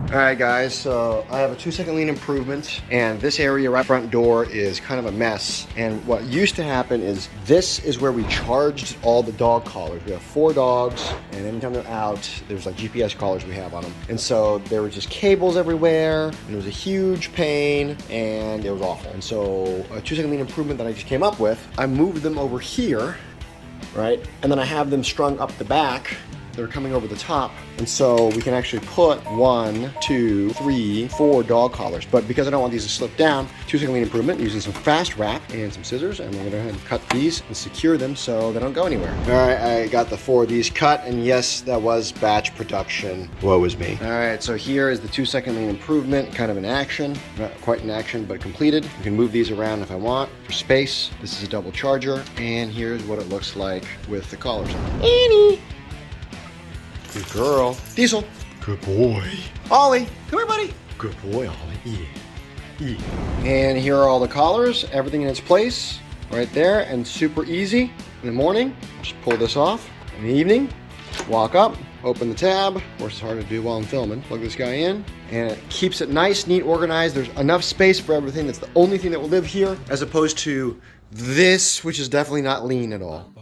Alright guys, so I have a 2-second lean improvement, and this area right front door is kind of a mess. And what used to happen is this is where we charged all the dog collars. We have 4 dogs, and anytime they're out, there's like GPS collars we have on them. And so there were just cables everywhere, and it was a huge pain, and it was awful. And so a 2-second lean improvement that I just came up with, I moved them over here, right? And then I have them strung up the back. They're coming over the top, and so we can actually put 1, 2, 3, 4 dog collars. But because I don't want these to slip down, 2-second lean improvement using some fast wrap and some scissors, and I'm gonna go ahead and cut these and secure them so they don't go anywhere. All right, I got the 4 of these cut, and yes, that was batch production. Woe is me. All right, so here is the 2-second lean improvement, kind of in action. Not quite in action, but completed. You can move these around if I want for space. This is a double charger, and here's what it looks like with the collars on. Annie. Good girl. Diesel. Good boy. Ollie. Come here, buddy. Good boy, Ollie. Yeah. Yeah. And here are all the collars. Everything in its place. Right there. And super easy. In the morning, just pull this off. In the evening, walk up, open the tab. Of course, it's hard to do while I'm filming. Plug this guy in. And it keeps it nice, neat, organized. There's enough space for everything. That's the only thing that will live here. As opposed to this, which is definitely not lean at all.